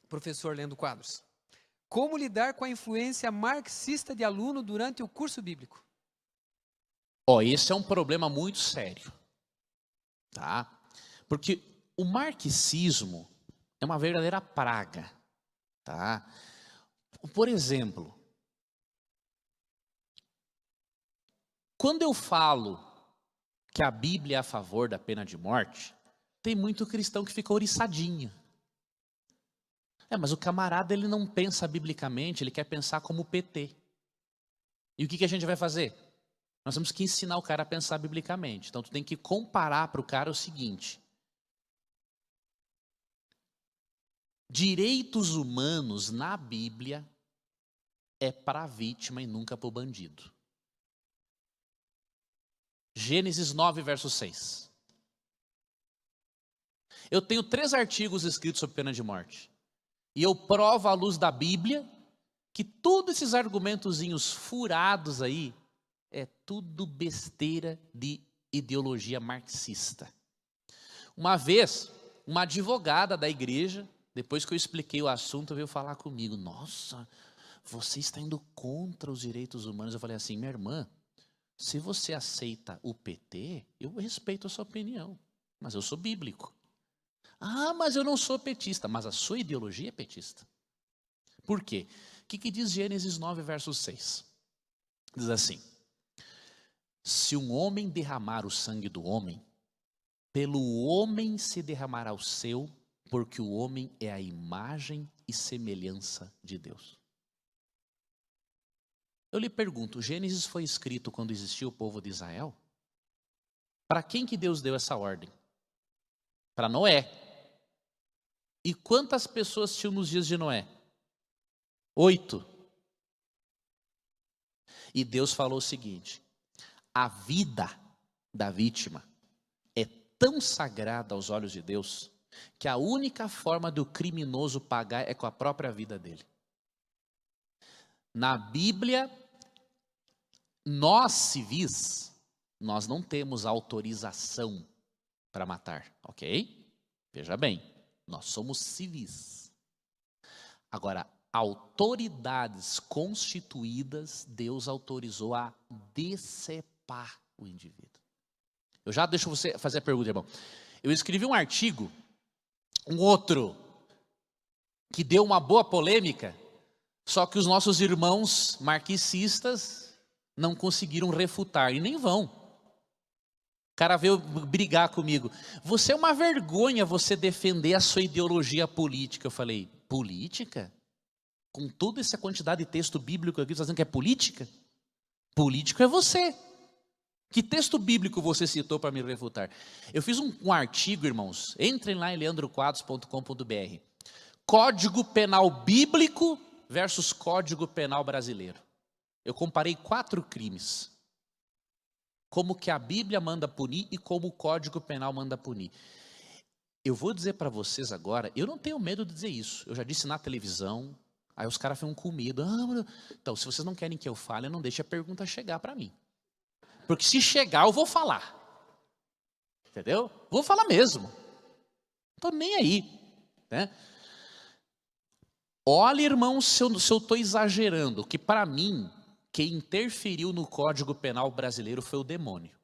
Professor lendo quadros. Como lidar com a influência marxista de aluno durante o curso bíblico? Esse é um problema muito sério, tá? Porque o marxismo é uma verdadeira praga, tá? Por exemplo, quando eu falo que a Bíblia é a favor da pena de morte, tem muito cristão que fica oriçadinho. Mas o camarada, ele não pensa biblicamente, ele quer pensar como o PT. E o que a gente vai fazer? Nós temos que ensinar o cara a pensar biblicamente. Então, tu tem que comparar para o cara o seguinte. Direitos humanos na Bíblia é para a vítima e nunca para o bandido. Gênesis 9, verso 6. Eu tenho 3 artigos escritos sobre pena de morte. E eu provo à luz da Bíblia que todos esses argumentozinhos furados aí é tudo besteira de ideologia marxista. Uma vez, uma advogada da igreja, depois que eu expliquei o assunto, veio falar comigo. Nossa, você está indo contra os direitos humanos. Eu falei assim, minha irmã, se você aceita o PT, eu respeito a sua opinião, mas eu sou bíblico. Mas eu não sou petista, mas a sua ideologia é petista. Por quê? O que diz Gênesis 9, verso 6? Diz assim, se um homem derramar o sangue do homem, pelo homem se derramará o seu, porque o homem é a imagem e semelhança de Deus. Eu lhe pergunto, Gênesis foi escrito quando existiu o povo de Israel? Para quem que Deus deu essa ordem? Para Noé. E quantas pessoas tinham nos dias de Noé? 8. E Deus falou o seguinte, a vida da vítima é tão sagrada aos olhos de Deus, que a única forma do criminoso pagar é com a própria vida dele. Na Bíblia, nós civis, nós não temos autorização para matar, ok? Veja bem, nós somos civis. Agora, autoridades constituídas, Deus autorizou a decepar o indivíduo. Eu já deixo você fazer a pergunta, irmão. Eu escrevi um artigo, um outro, que deu uma boa polêmica, só que os nossos irmãos marxistas não conseguiram refutar, e nem vão. O cara veio brigar comigo. Você é uma vergonha você defender a sua ideologia política. Eu falei, política? Com toda essa quantidade de texto bíblico aqui, você está dizendo que é política? Político é você. Que texto bíblico você citou para me refutar? Eu fiz um artigo, irmãos. Entrem lá em leandroquadros.com.br. Código Penal Bíblico versus Código Penal Brasileiro. Eu comparei 4 crimes. Como que a Bíblia manda punir e como o Código Penal manda punir. Eu vou dizer para vocês agora, eu não tenho medo de dizer isso. Eu já disse na televisão, aí os caras ficam com medo. Então, se vocês não querem que eu fale, não deixe a pergunta chegar para mim. Porque se chegar, eu vou falar. Entendeu? Vou falar mesmo. Não estou nem aí. Né? Olha, irmão, se eu estou exagerando, que para mim, quem interferiu no Código Penal brasileiro foi o demônio.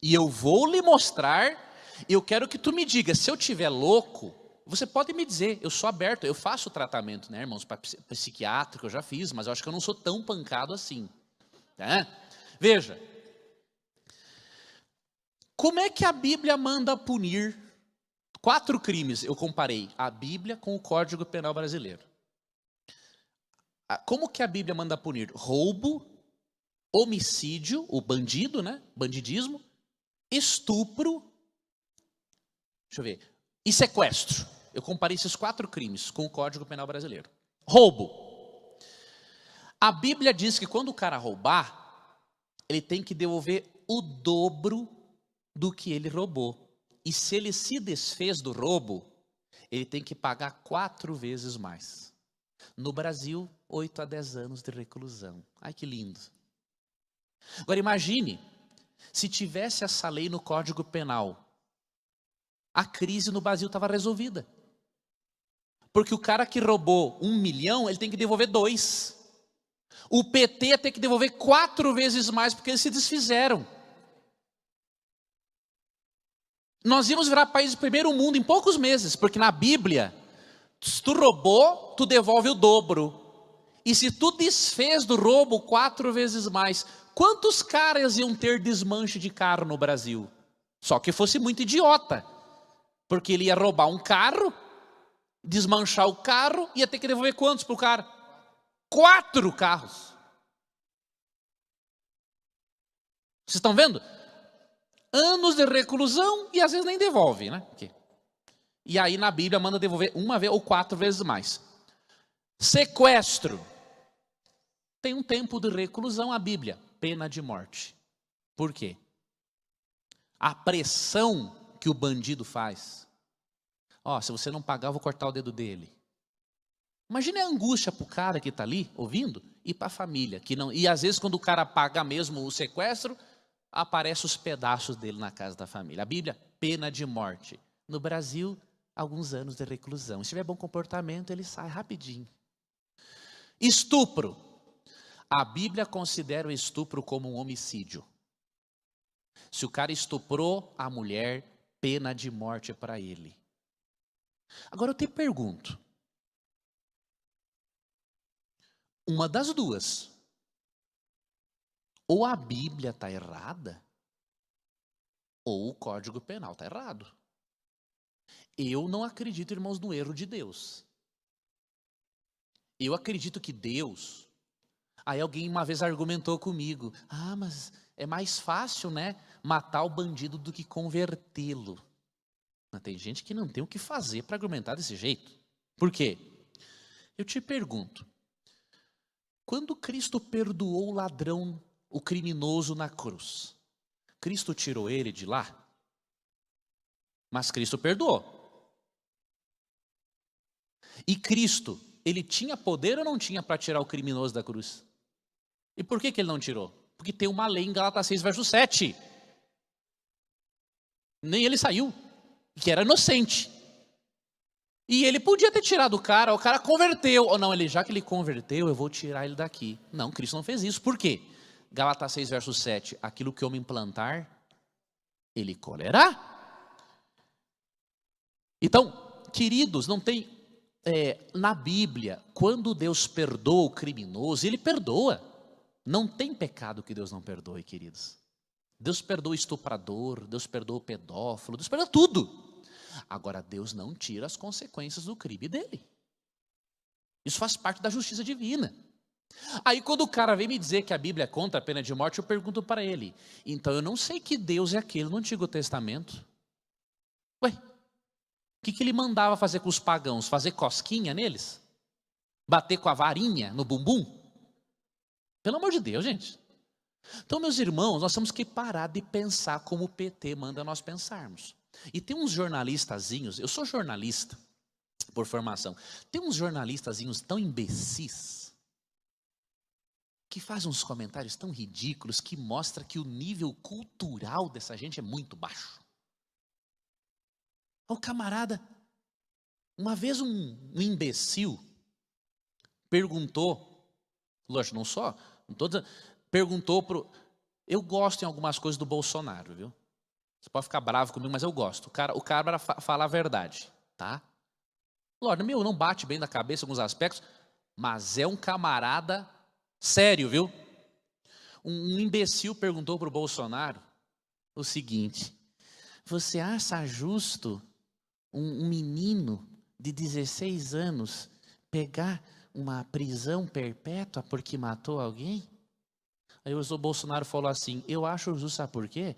E eu vou lhe mostrar, eu quero que tu me diga, se eu estiver louco, você pode me dizer, eu sou aberto, eu faço tratamento, né, irmãos, para psiquiátrico, eu já fiz, mas eu acho que eu não sou tão pancado assim. Tá? Veja, como é que a Bíblia manda punir 4 crimes? Eu comparei a Bíblia com o Código Penal brasileiro. Como que a Bíblia manda punir? Roubo, homicídio, o bandido, né? Bandidismo, estupro, deixa eu ver, e sequestro. Eu comparei esses 4 crimes com o Código Penal brasileiro. Roubo. A Bíblia diz que quando o cara roubar, ele tem que devolver o dobro do que ele roubou. E se ele se desfez do roubo, ele tem que pagar 4 vezes mais. No Brasil, 8 a 10 anos de reclusão. Ai, que lindo. Agora imagine, se tivesse essa lei no Código Penal, a crise no Brasil estava resolvida. Porque o cara que roubou 1 milhão, ele tem que devolver 2. O PT tem que devolver 4 vezes mais, porque eles se desfizeram. Nós íamos virar país de primeiro mundo em poucos meses, porque na Bíblia, se tu roubou, tu devolve o dobro. E se tu desfez do roubo 4 vezes mais, quantos caras iam ter desmanche de carro no Brasil? Só que fosse muito idiota, porque ele ia roubar um carro, desmanchar o carro, ia ter que devolver quantos para o cara? 4 carros. Vocês estão vendo? Anos de reclusão e às vezes nem devolve, né? E aí na Bíblia manda devolver 1 vez ou 4 vezes mais. Sequestro. Tem um tempo de reclusão a Bíblia, pena de morte. Por quê? A pressão que o bandido faz. Ó, se você não pagar, eu vou cortar o dedo dele. Imagina a angústia para o cara que está ali, ouvindo, e para a família. Que não, e às vezes quando o cara paga mesmo o sequestro, aparecem os pedaços dele na casa da família. A Bíblia, pena de morte. No Brasil, alguns anos de reclusão. Se tiver bom comportamento, ele sai rapidinho. Estupro. A Bíblia considera o estupro como um homicídio. Se o cara estuprou a mulher, pena de morte para ele. Agora eu te pergunto. Uma das duas. Ou a Bíblia está errada, ou o Código Penal está errado. Eu não acredito, irmãos, no erro de Deus. Eu acredito que Deus... Aí alguém uma vez argumentou comigo, mas é mais fácil, né, matar o bandido do que convertê-lo. Mas tem gente que não tem o que fazer para argumentar desse jeito. Por quê? Eu te pergunto, quando Cristo perdoou o ladrão, o criminoso na cruz, Cristo tirou ele de lá? Mas Cristo perdoou. E Cristo, ele tinha poder ou não tinha para tirar o criminoso da cruz? E por que ele não tirou? Porque tem uma lei em Gálatas 6, verso 7. Nem ele saiu, que era inocente. E ele podia ter tirado o cara converteu. Ou não, já que ele converteu, eu vou tirar ele daqui. Não, Cristo não fez isso. Por quê? Gálatas 6, verso 7. Aquilo que o homem plantar, ele colherá. Então, queridos, não tem... na Bíblia, quando Deus perdoa o criminoso, ele perdoa. Não tem pecado que Deus não perdoe, queridos. Deus perdoa o estuprador, Deus perdoa o pedófilo, Deus perdoa tudo. Agora, Deus não tira as consequências do crime dele. Isso faz parte da justiça divina. Aí quando o cara vem me dizer que a Bíblia é contra a pena de morte, eu pergunto para ele, então eu não sei que Deus é aquele no Antigo Testamento. Ué, o que ele mandava fazer com os pagãos? Fazer cosquinha neles? Bater com a varinha no bumbum? Pelo amor de Deus, gente. Então, meus irmãos, nós temos que parar de pensar como o PT manda nós pensarmos. E tem uns jornalistazinhos, eu sou jornalista por formação, tem uns jornalistazinhos tão imbecis, que fazem uns comentários tão ridículos, que mostra que o nível cultural dessa gente é muito baixo. O camarada, uma vez um imbecil perguntou, lógico, não só, perguntou pro... Eu gosto em algumas coisas do Bolsonaro, viu? Você pode ficar bravo comigo, mas eu gosto. O cara fala a verdade, tá? Lógico, não bate bem na cabeça em alguns aspectos, mas é um camarada sério, viu? Um imbecil perguntou pro Bolsonaro o seguinte: você acha justo um menino de 16 anos pegar uma prisão perpétua porque matou alguém? Aí o Bolsonaro falou assim, eu acho justo, sabe por quê?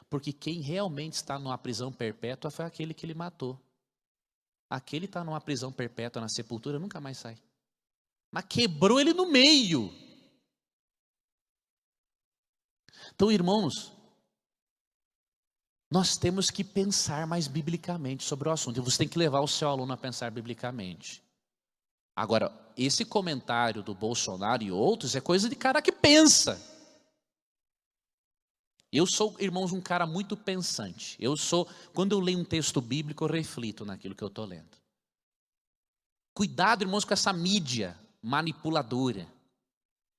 Porque quem realmente está numa prisão perpétua foi aquele que ele matou. Aquele está numa prisão perpétua na sepultura, nunca mais sai. Mas quebrou ele no meio. Então, irmãos, nós temos que pensar mais biblicamente sobre o assunto. E você tem que levar o seu aluno a pensar biblicamente. Agora, esse comentário do Bolsonaro e outros é coisa de cara que pensa. Eu sou, irmãos, um cara muito pensante. Quando eu leio um texto bíblico, eu reflito naquilo que eu estou lendo. Cuidado, irmãos, com essa mídia manipuladora,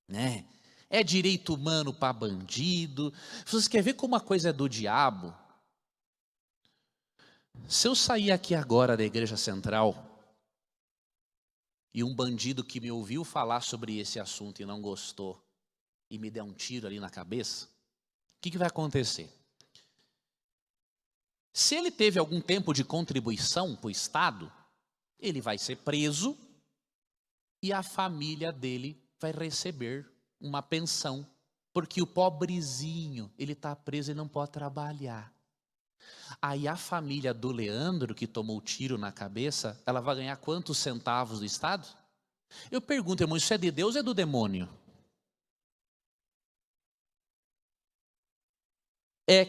né? É direito humano para bandido. Vocês querem ver como a coisa é do diabo? Se eu sair aqui agora da igreja central e um bandido que me ouviu falar sobre esse assunto e não gostou e me der um tiro ali na cabeça, o que vai acontecer? Se ele teve algum tempo de contribuição para o Estado, ele vai ser preso e a família dele vai receber uma pensão, porque o pobrezinho, ele está preso e não pode trabalhar. Aí a família do Leandro, que tomou tiro na cabeça, ela vai ganhar quantos centavos do Estado? Eu pergunto, irmão, isso é de Deus ou é do demônio?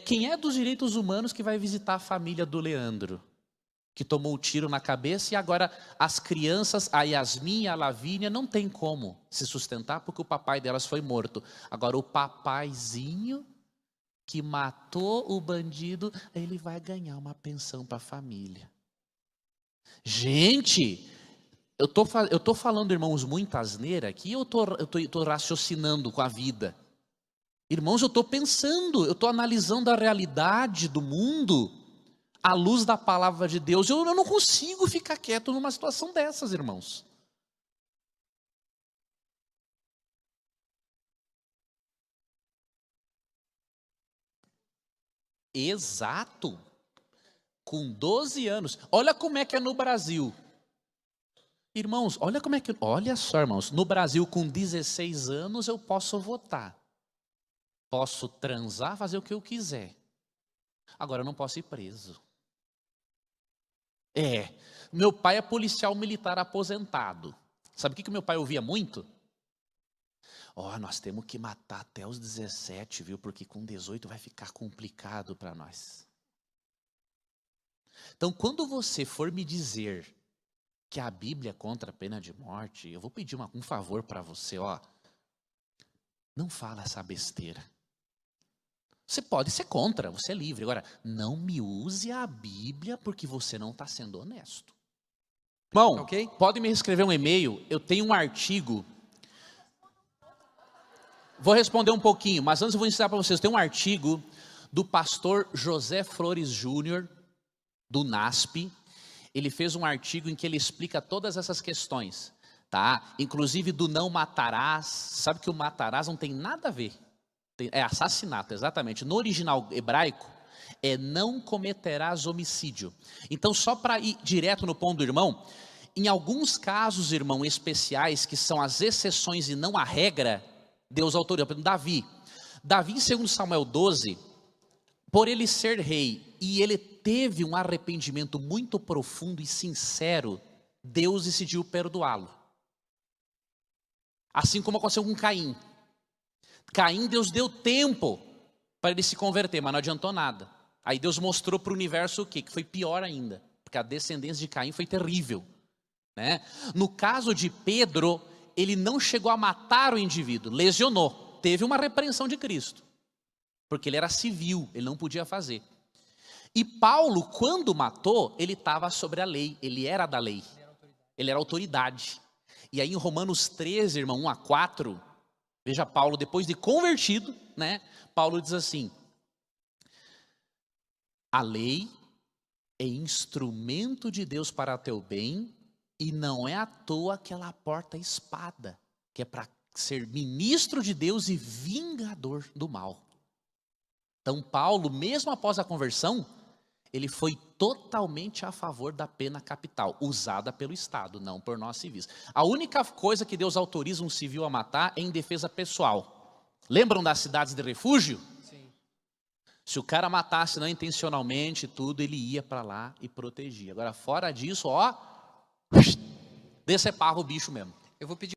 Quem é dos direitos humanos que vai visitar a família do Leandro, que tomou o tiro na cabeça, e agora as crianças, a Yasmin e a Lavínia, não tem como se sustentar porque o papai delas foi morto. Agora o papaizinho que matou o bandido, ele vai ganhar uma pensão para a família. Gente, eu tô falando, irmãos, muita asneira aqui, eu tô raciocinando com a vida. Irmãos, eu estou pensando, eu estou analisando a realidade do mundo à luz da palavra de Deus. Eu não consigo ficar quieto numa situação dessas, irmãos. Exato. Com 12 anos. Olha como é que é no Brasil. Irmãos, olha só, irmãos. No Brasil, com 16 anos, eu posso votar. Posso transar, fazer o que eu quiser. Agora eu não posso ir preso. Meu pai é policial militar aposentado. Sabe o que meu pai ouvia muito? Nós temos que matar até os 17, viu? Porque com 18 vai ficar complicado para nós. Então, quando você for me dizer que a Bíblia é contra a pena de morte, eu vou pedir um favor para você, não fala essa besteira. Você pode ser contra, você é livre. Agora, não me use a Bíblia porque você não está sendo honesto. Irmão, pode me escrever um e-mail, eu tenho um artigo. Vou responder um pouquinho, mas antes eu vou ensinar para vocês. Tem um artigo do pastor José Flores Júnior, do NASP. Ele fez um artigo em que ele explica todas essas questões, tá? Inclusive do não matarás. Sabe que o matarás não tem nada a ver. É assassinato, exatamente. No original hebraico, não cometerás homicídio. Então, só para ir direto no ponto do irmão, em alguns casos, irmão, especiais, que são as exceções e não a regra, Deus autorizou. Por exemplo, Davi, em 2 Samuel 12, por ele ser rei, e ele teve um arrependimento muito profundo e sincero, Deus decidiu perdoá-lo. Assim como aconteceu com Caim. Caim, Deus deu tempo para ele se converter, mas não adiantou nada. Aí Deus mostrou para o universo o quê? Que foi pior ainda, porque a descendência de Caim foi terrível, né? No caso de Pedro, ele não chegou a matar o indivíduo, lesionou, teve uma repreensão de Cristo, porque ele era civil, ele não podia fazer. E Paulo, quando matou, ele estava sobre a lei, ele era da lei, ele era autoridade. E aí em Romanos 13, irmão, 1-4, veja Paulo, depois de convertido, né? Paulo diz assim: a lei é instrumento de Deus para teu bem, e não é à toa que ela porta a espada, que é para ser ministro de Deus e vingador do mal. Então Paulo, mesmo após a conversão, ele foi totalmente a favor da pena capital, usada pelo Estado, não por nós civis. A única coisa que Deus autoriza um civil a matar é em defesa pessoal. Lembram das cidades de refúgio? Sim. Se o cara matasse não intencionalmente tudo, ele ia para lá e protegia. Agora, fora disso, decepava o bicho mesmo. Eu vou pedir